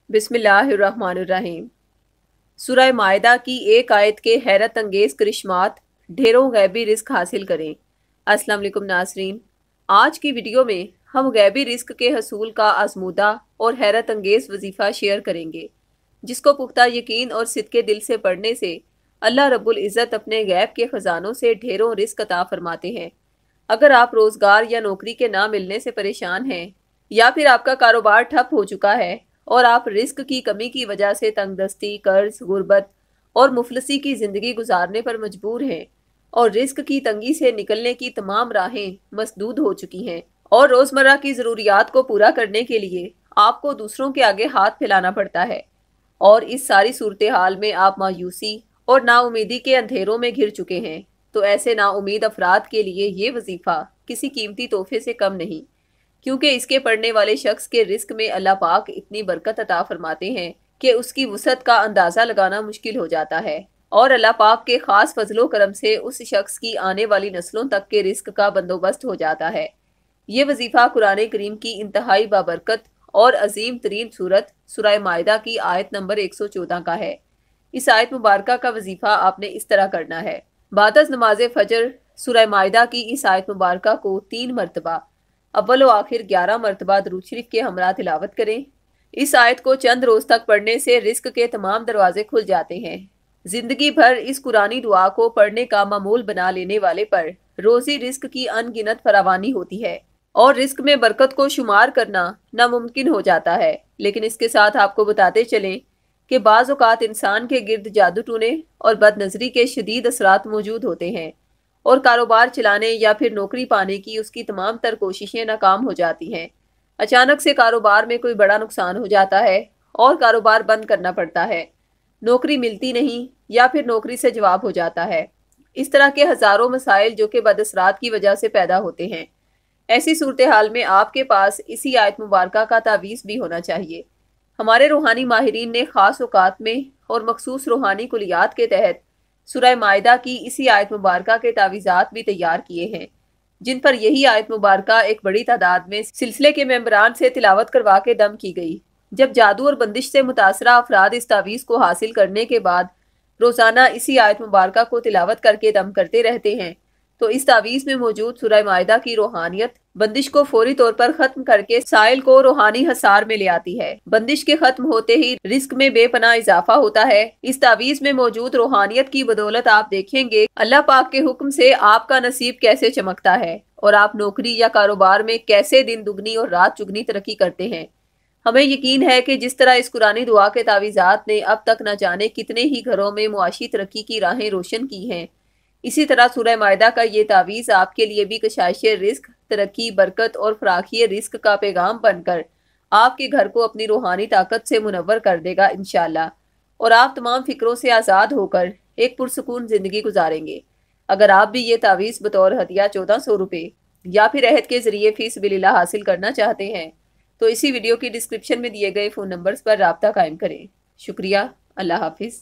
बिस्मिल्लाहिर्रहमानिर्रहीम। सूरह मायदा की एक आयत के हैरत अंगेज करिश्मात, ढेरों गैबी रिस्क हासिल करें। अस्सलाम वालेकुम नाज़रीन, आज की वीडियो में हम गैबी रिस्क के हसूल का आजमूदा और हैरत अंगेज वजीफ़ा शेयर करेंगे, जिसको पुख्ता यकीन और सिद्के दिल से पढ़ने से अल्लाह रब्बुल इज़्ज़त अपने गैब के ख़जानों से ढेरों रिस्क अता फरमाते हैं। अगर आप रोज़गार या नौकरी के ना मिलने से परेशान हैं, या फिर आपका कारोबार ठप हो चुका है और आप रिस्क की कमी की वजह से तंगदस्ती, कर्ज, गुर्बत और मुफलसी की ज़िंदगी गुजारने पर मजबूर हैं, और रिस्क की तंगी से निकलने की तमाम राहें मसदूद हो चुकी हैं, और रोज़मर्रा की ज़रूरियात को पूरा करने के लिए आपको दूसरों के आगे हाथ फैलाना पड़ता है, और इस सारी सूरत हाल में आप मायूसी और नाउमीदी के अंधेरों में घिर चुके हैं, तो ऐसे नाउमीद अफराद के लिए ये वजीफ़ा किसी कीमती तोहफे से कम नहीं, क्योंकि इसके पढ़ने वाले शख्स के रिस्क में अल्लाह पाक इतनी बरकत अता फरमाते हैं कि उसकी वसअत का अंदाज़ा लगाना मुश्किल हो जाता है, और अल्लाह पाक के ख़ास फजलो करम से उस शख्स की आने वाली नस्लों तक के रिस्क का बंदोबस्त हो जाता है। ये वजीफ़ा कुरान करीम की इंतहाई बाबरकत और अजीम तरीन सूरत सूरह मायदा की आयत नंबर 114 का है। इस आयत मुबारक का वजीफ़ा आपने इस तरह करना है। बादस नमाज फजर सूरह मायदा की इस आयत मुबारक को 3 मरतबा अव्वल व आखिर 11 मरतबा दरूद शरीफ के हमरा तिलावत करें। इस आयत को चंद रोज तक पढ़ने से रिस्क के तमाम दरवाजे खुल जाते हैं। जिंदगी भर इस कुरानी दुआ को पढ़ने का मामूल बना लेने वाले पर रोजी रिस्क की अनगिनत फरावानी होती है, और रिस्क में बरकत को शुमार करना नामुमकिन हो जाता है। लेकिन इसके साथ आपको बताते चलें कि बाज़ औक़ात इंसान के गिर्द जादू टूने और बदनज़री के शदीद असरात मौजूद होते हैं, और कारोबार चलाने या फिर नौकरी पाने की उसकी तमाम तर कोशिशें नाकाम हो जाती हैं। अचानक से कारोबार में कोई बड़ा नुकसान हो जाता है और कारोबार बंद करना पड़ता है, नौकरी मिलती नहीं या फिर नौकरी से जवाब हो जाता है। इस तरह के हज़ारों मसाइल जो कि बदअसरात की वजह से पैदा होते हैं। ऐसी सूरत हाल में आपके पास इसी आयत मुबारका का तावीज़ भी होना चाहिए। हमारे रूहानी माहिरीन ने ख़ास औक़ात में और मखसूस रूहानी कुलियात के तहत सूरह मायदा की इसी आयत मुबारका के तावीज़ात भी तैयार किए हैं, जिन पर यही आयत मुबारका एक बड़ी तादाद में सिलसिले के मेंबरान से तिलावत करवा के दम की गई। जब जादू और बंदिश से मुतासरा अफराद इस तावीज़ को हासिल करने के बाद रोज़ाना इसी आयत मुबारका को तिलावत करके दम करते रहते हैं, तो इस तावीज़ में मौजूद सूरह मायदा की रूहानियत बंदिश को फौरी तौर पर खत्म करके साइल को रूहानी हसार में ले आती है। बंदिश के खत्म होते ही रिस्क में बेपनाह इजाफा होता है। इस तावीज़ में मौजूद रूहानियत की बदौलत आप देखेंगे अल्लाह पाक के हुक्म से आपका नसीब कैसे चमकता है, और आप नौकरी या कारोबार में कैसे दिन दुगनी और रात चुगनी तरक्की करते हैं। हमें यकीन है कि जिस तरह इस कुरानी दुआ के तावीज़ात ने अब तक न जाने कितने ही घरों में मुआशी तरक्की की राहें रोशन की हैं, इसी तरह सूरह मायदा का ये तावीज़ आपके लिए भी कशाइश रिस्क, तरक्की, बरकत और फराखी रिस्क का पैगाम बनकर आपके घर को अपनी रूहानी ताकत से मुनव्वर कर देगा इंशाअल्लाह, और आप तमाम फिक्रों से आज़ाद होकर एक पुरसुकून ज़िंदगी गुजारेंगे। अगर आप भी ये तावीज़ बतौर हदिया 1400 रुपये या फिर अहद के ज़रिए फ़ी सबिलिल्लाह हासिल करना चाहते हैं, तो इसी वीडियो की डिस्क्रिप्शन में दिए गए फ़ोन नंबर्स पर राब्ता कायम करें। शुक्रिया। अल्लाह हाफिज़।